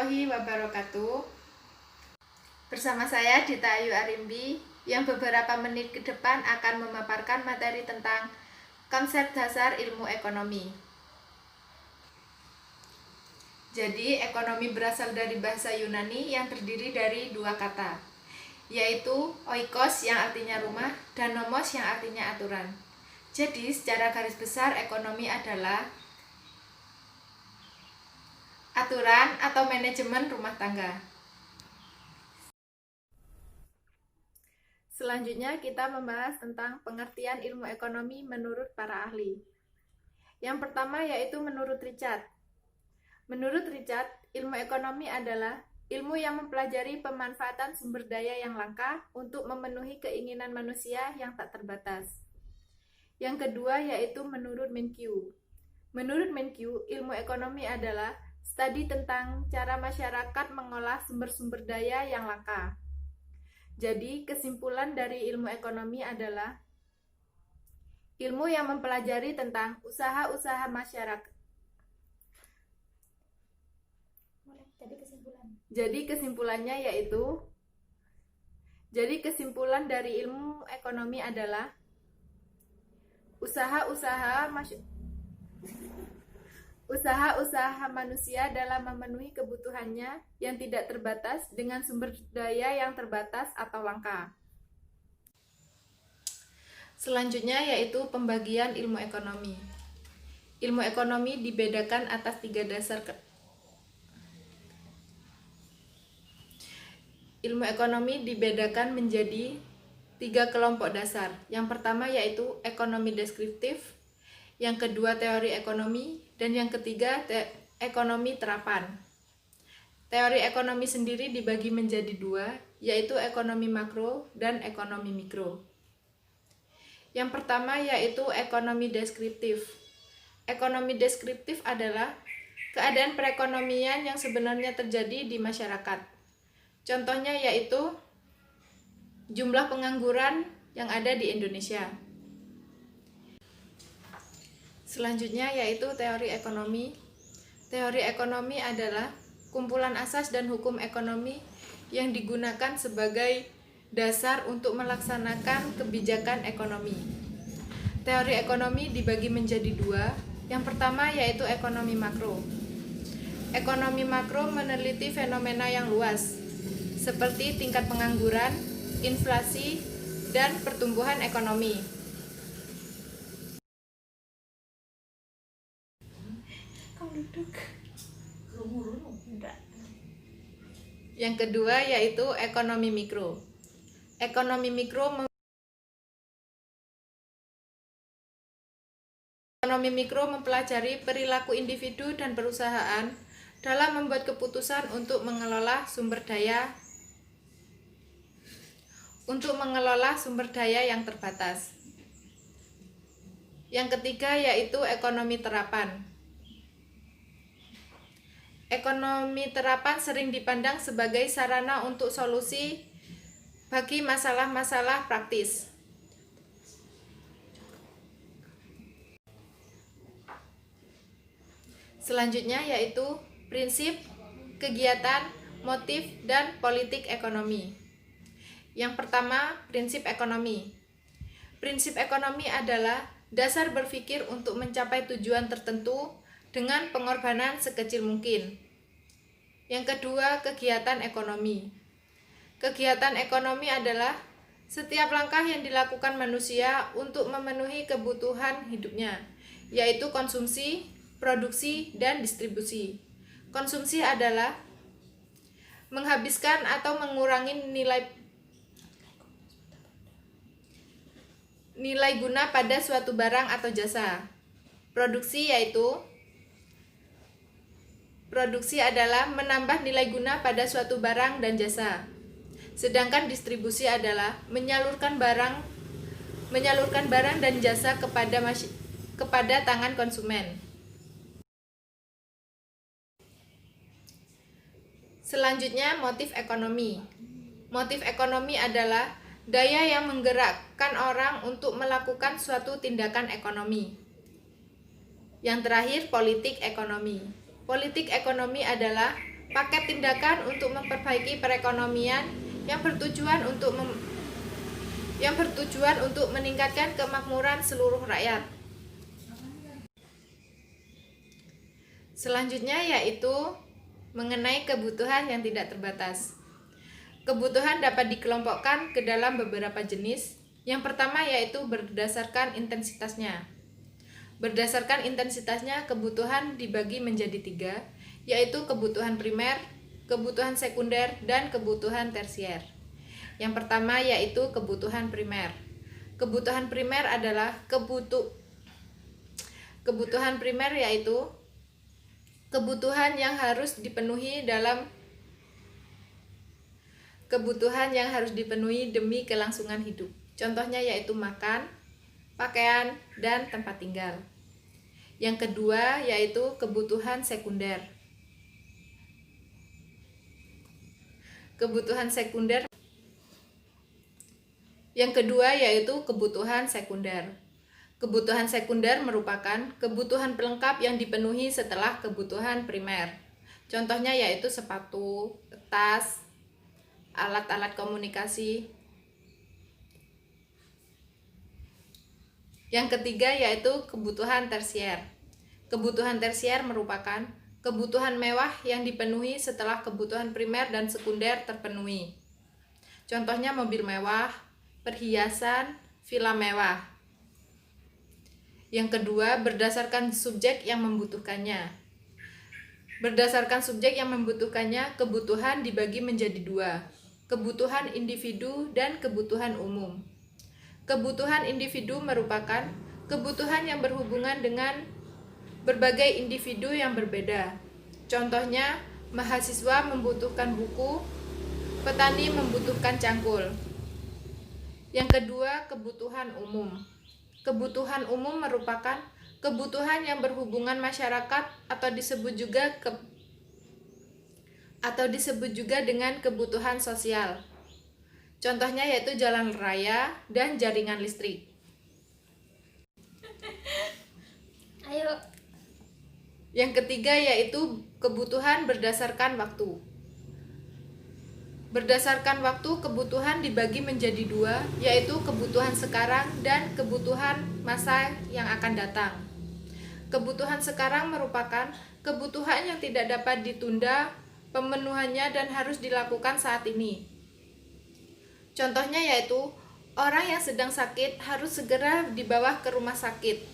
warahmatullahi wabarakatuh. Bersama saya Dita Ayu Arimbi yang beberapa menit ke depan akan memaparkan materi tentang konsep dasar ilmu ekonomi. Jadi, ekonomi berasal dari bahasa Yunani yang terdiri dari dua kata, yaitu oikos yang artinya rumah dan nomos yang artinya aturan. Jadi, secara garis besar ekonomi adalah aturan atau manajemen rumah tangga. Selanjutnya kita membahas tentang pengertian ilmu ekonomi menurut para ahli. Yang pertama yaitu menurut Richard. Menurut Richard, ilmu ekonomi adalah ilmu yang mempelajari pemanfaatan sumber daya yang langka untuk memenuhi keinginan manusia yang tak terbatas. Yang kedua yaitu menurut Menkyu. Menurut Menkyu, ilmu ekonomi adalah studi tentang cara masyarakat mengolah sumber-sumber daya yang langka. Jadi, kesimpulan dari ilmu ekonomi adalah ilmu yang mempelajari tentang usaha-usaha masyarakat. Kesimpulan dari ilmu ekonomi adalah usaha-usaha manusia dalam memenuhi kebutuhannya yang tidak terbatas dengan sumber daya yang terbatas atau langka. Selanjutnya yaitu pembagian ilmu ekonomi. Ilmu ekonomi dibedakan atas tiga dasar. Ilmu ekonomi dibedakan menjadi tiga kelompok dasar. Yang pertama yaitu ekonomi deskriptif, yang kedua teori ekonomi, dan yang ketiga ekonomi terapan. Teori ekonomi sendiri dibagi menjadi dua, yaitu ekonomi makro dan ekonomi mikro. Yang pertama yaitu ekonomi deskriptif. Ekonomi deskriptif adalah keadaan perekonomian yang sebenarnya terjadi di masyarakat. Contohnya yaitu jumlah pengangguran yang ada di Indonesia. Selanjutnya yaitu teori ekonomi. Teori ekonomi adalah kumpulan asas dan hukum ekonomi yang digunakan sebagai dasar untuk melaksanakan kebijakan ekonomi. Teori ekonomi dibagi menjadi dua. Yang pertama yaitu ekonomi makro. Ekonomi makro meneliti fenomena yang luas, seperti tingkat pengangguran, inflasi, dan pertumbuhan ekonomi. Yang kedua yaitu ekonomi mikro. Ekonomi mikro mempelajari perilaku individu dan perusahaan dalam membuat keputusan untuk mengelola sumber daya yang terbatas. Yang ketiga yaitu ekonomi terapan. Ekonomi terapan sering dipandang sebagai sarana untuk solusi bagi masalah-masalah praktis. Selanjutnya yaitu prinsip, kegiatan, motif, dan politik ekonomi. Yang pertama, prinsip ekonomi. Prinsip ekonomi adalah dasar berpikir untuk mencapai tujuan tertentu dengan pengorbanan sekecil mungkin. Yang kedua, kegiatan ekonomi. Kegiatan ekonomi adalah setiap langkah yang dilakukan manusia untuk memenuhi kebutuhan hidupnya, yaitu konsumsi, produksi, dan distribusi. Konsumsi adalah menghabiskan atau mengurangi nilai guna pada suatu barang atau jasa. Produksi adalah menambah nilai guna pada suatu barang dan jasa. Sedangkan distribusi adalah menyalurkan barang dan jasa kepada tangan konsumen. Selanjutnya, motif ekonomi. Motif ekonomi adalah daya yang menggerakkan orang untuk melakukan suatu tindakan ekonomi. Yang terakhir, politik ekonomi. Politik ekonomi adalah paket tindakan untuk memperbaiki perekonomian yang bertujuan untuk meningkatkan kemakmuran seluruh rakyat. Selanjutnya yaitu mengenai kebutuhan yang tidak terbatas. Kebutuhan dapat dikelompokkan ke dalam beberapa jenis. Yang pertama yaitu berdasarkan intensitasnya. Berdasarkan intensitasnya, kebutuhan dibagi menjadi 3, yaitu kebutuhan primer, kebutuhan sekunder, dan kebutuhan tersier. Yang pertama yaitu kebutuhan primer. Kebutuhan primer adalah kebutuhan primer yaitu kebutuhan yang harus dipenuhi demi kelangsungan hidup. Contohnya yaitu makan, pakaian, dan tempat tinggal. Yang kedua yaitu kebutuhan sekunder. Yang kedua yaitu kebutuhan sekunder. Kebutuhan sekunder merupakan kebutuhan pelengkap yang dipenuhi setelah kebutuhan primer. Contohnya yaitu sepatu, tas, alat-alat komunikasi. Yang ketiga yaitu kebutuhan tersier. Kebutuhan tersier merupakan kebutuhan mewah yang dipenuhi setelah kebutuhan primer dan sekunder terpenuhi. Contohnya mobil mewah, perhiasan, villa mewah. Yang kedua, berdasarkan subjek yang membutuhkannya. Berdasarkan subjek yang membutuhkannya, kebutuhan dibagi menjadi 2, kebutuhan individu dan kebutuhan umum. Kebutuhan individu merupakan kebutuhan yang berhubungan dengan berbagai individu yang berbeda. Contohnya, mahasiswa membutuhkan buku, petani membutuhkan cangkul. Yang kedua, kebutuhan umum. Kebutuhan umum merupakan kebutuhan yang berhubungan masyarakat atau disebut juga dengan kebutuhan sosial. Contohnya yaitu jalan raya dan jaringan listrik. Yang ketiga yaitu kebutuhan berdasarkan waktu. Berdasarkan waktu, kebutuhan dibagi menjadi 2, yaitu kebutuhan sekarang dan kebutuhan masa yang akan datang. Kebutuhan sekarang merupakan kebutuhan yang tidak dapat ditunda pemenuhannya dan harus dilakukan saat ini. Contohnya yaitu orang yang sedang sakit harus segera dibawa ke rumah sakit.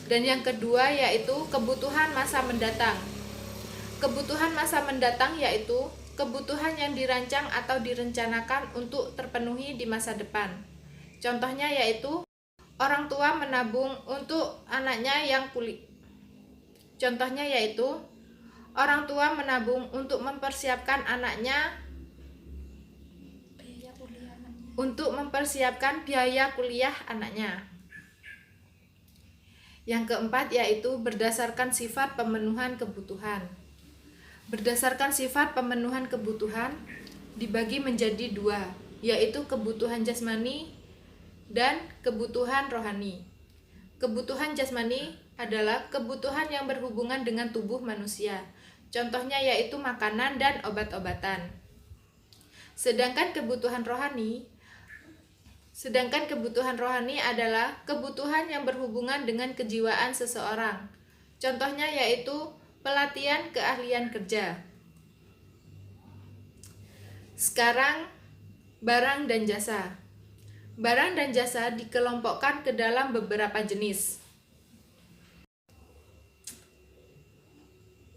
Dan yang kedua yaitu kebutuhan masa mendatang. Kebutuhan masa mendatang yaitu kebutuhan yang dirancang atau direncanakan untuk terpenuhi di masa depan. Contohnya yaitu orang tua menabung untuk anaknya yang kuliah. Contohnya yaitu orang tua menabung untuk mempersiapkan biaya kuliah anaknya. Yang keempat yaitu berdasarkan sifat pemenuhan kebutuhan. Berdasarkan sifat pemenuhan kebutuhan dibagi menjadi 2, yaitu kebutuhan jasmani dan kebutuhan rohani. Kebutuhan jasmani adalah kebutuhan yang berhubungan dengan tubuh manusia. Contohnya yaitu makanan dan obat-obatan. Sedangkan kebutuhan rohani adalah kebutuhan yang berhubungan dengan kejiwaan seseorang. Contohnya yaitu pelatihan keahlian kerja. Sekarang, barang dan jasa. Barang dan jasa dikelompokkan ke dalam beberapa jenis.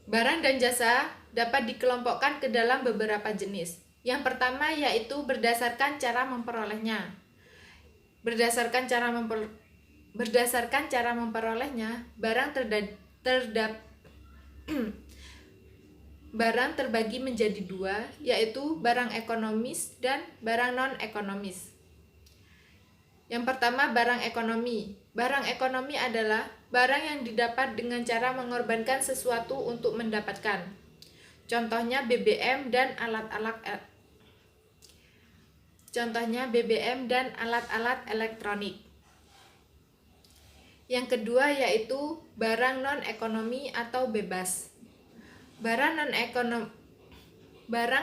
Barang dan jasa dapat dikelompokkan ke dalam beberapa jenis. Yang pertama yaitu berdasarkan cara memperolehnya. Berdasarkan cara memperolehnya, barang terbagi menjadi 2, yaitu barang ekonomis dan barang non-ekonomis. Yang pertama, barang ekonomi. Barang ekonomi adalah barang yang didapat dengan cara mengorbankan sesuatu untuk mendapatkan. Contohnya BBM dan alat-alat elektronik. Yang kedua yaitu barang non-ekonomi atau bebas. Barang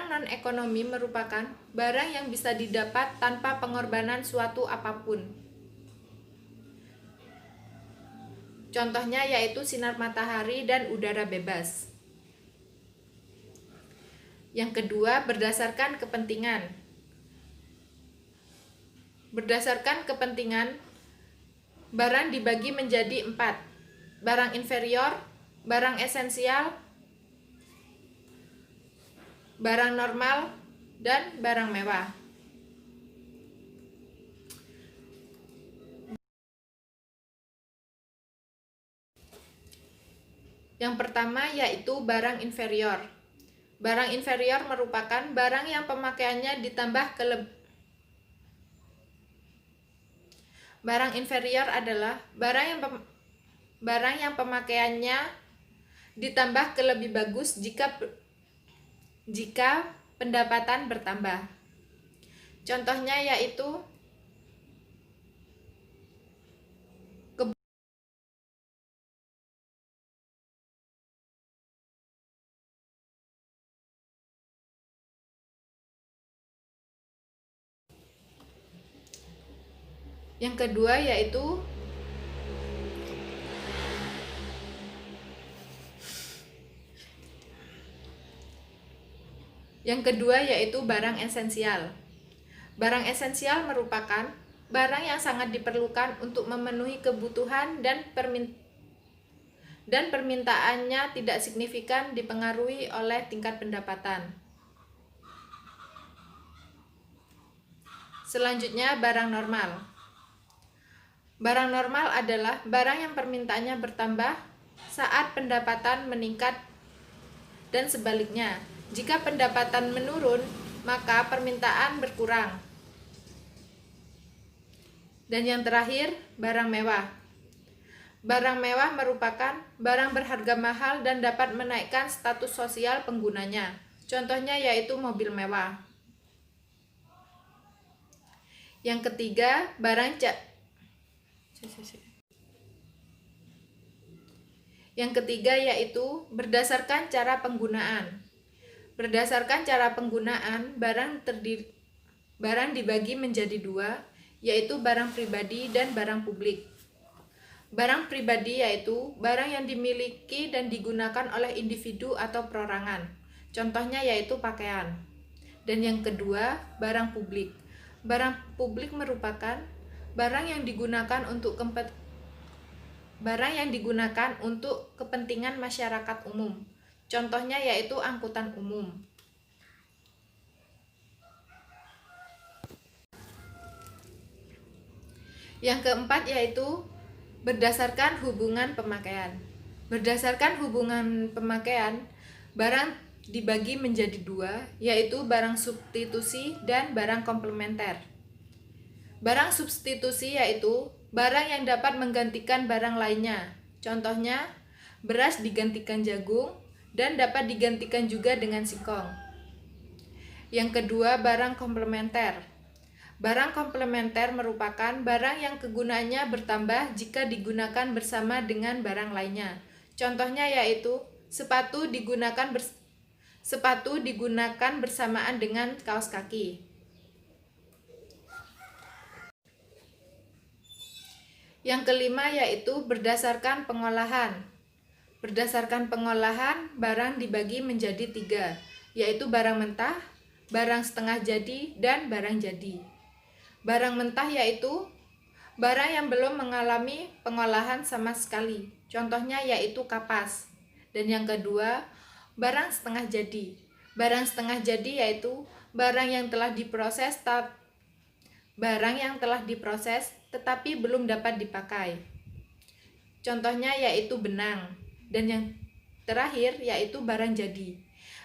non-ekonomi merupakan barang yang bisa didapat tanpa pengorbanan suatu apapun. Contohnya yaitu sinar matahari dan udara bebas. Yang kedua, berdasarkan kepentingan. Berdasarkan kepentingan, barang dibagi menjadi 4. Barang inferior, barang esensial, barang normal, dan barang mewah. Yang pertama yaitu barang inferior. Barang inferior merupakan barang yang pemakaiannya ditambah Barang inferior adalah barang yang pemakaiannya ditambah ke lebih bagus jika pendapatan bertambah. Contohnya yaitu yang kedua yaitu barang esensial. Barang esensial merupakan barang yang sangat diperlukan untuk memenuhi kebutuhan dan permintaannya tidak signifikan dipengaruhi oleh tingkat pendapatan. Selanjutnya, barang normal. Barang normal adalah barang yang permintaannya bertambah saat pendapatan meningkat dan sebaliknya. Jika pendapatan menurun, maka permintaan berkurang. Dan yang terakhir, barang mewah. Barang mewah merupakan barang berharga mahal dan dapat menaikkan status sosial penggunanya. Contohnya yaitu mobil mewah. Yang ketiga, yaitu berdasarkan cara penggunaan. Berdasarkan cara penggunaan, barang dibagi menjadi 2, yaitu barang pribadi dan barang publik. Barang pribadi yaitu barang yang dimiliki dan digunakan oleh individu atau perorangan. Contohnya yaitu pakaian. Dan yang kedua, barang publik. Barang publik merupakan barang yang digunakan untuk kepentingan masyarakat umum. Contohnya yaitu angkutan umum. Yang keempat yaitu berdasarkan hubungan pemakaian. Berdasarkan hubungan pemakaian, barang dibagi menjadi 2, yaitu barang substitusi dan barang komplementer. Barang substitusi yaitu barang yang dapat menggantikan barang lainnya. Contohnya, beras digantikan jagung dan dapat digantikan juga dengan singkong. Yang kedua, barang komplementer. Barang komplementer merupakan barang yang kegunaannya bertambah jika digunakan bersama dengan barang lainnya. Contohnya yaitu sepatu digunakan bersamaan dengan kaos kaki. Yang kelima yaitu berdasarkan pengolahan. Berdasarkan pengolahan, barang dibagi menjadi 3, yaitu barang mentah, barang setengah jadi, dan barang jadi. Barang mentah yaitu barang yang belum mengalami pengolahan sama sekali. Contohnya yaitu kapas. Dan yang kedua, barang setengah jadi. Barang setengah jadi yaitu barang yang telah diproses tetapi belum dapat dipakai. Contohnya yaitu benang. Dan yang terakhir yaitu barang jadi.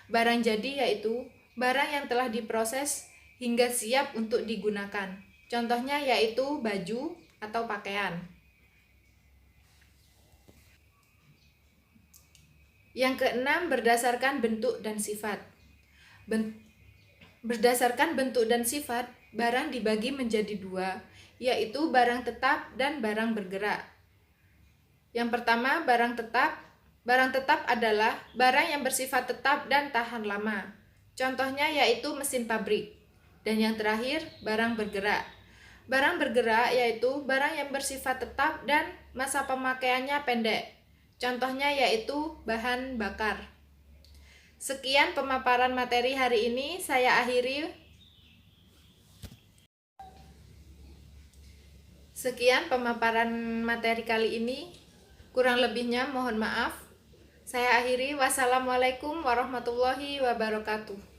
Barang jadi yaitu barang yang telah diproses hingga siap untuk digunakan. Contohnya yaitu baju atau pakaian. Yang keenam, berdasarkan bentuk dan sifat. Berdasarkan bentuk dan sifat, barang dibagi menjadi 2, yaitu barang tetap dan barang bergerak. Yang pertama, barang tetap. Barang tetap adalah barang yang bersifat tetap dan tahan lama. Contohnya yaitu mesin pabrik. Dan yang terakhir, barang bergerak. Barang bergerak yaitu barang yang bersifat tetap dan masa pemakaiannya pendek. Contohnya yaitu bahan bakar. Sekian pemaparan materi hari ini, saya akhiri. Sekian pemaparan materi kali ini. Kurang lebihnya mohon maaf. Saya akhiri. Wassalamualaikum warahmatullahi wabarakatuh.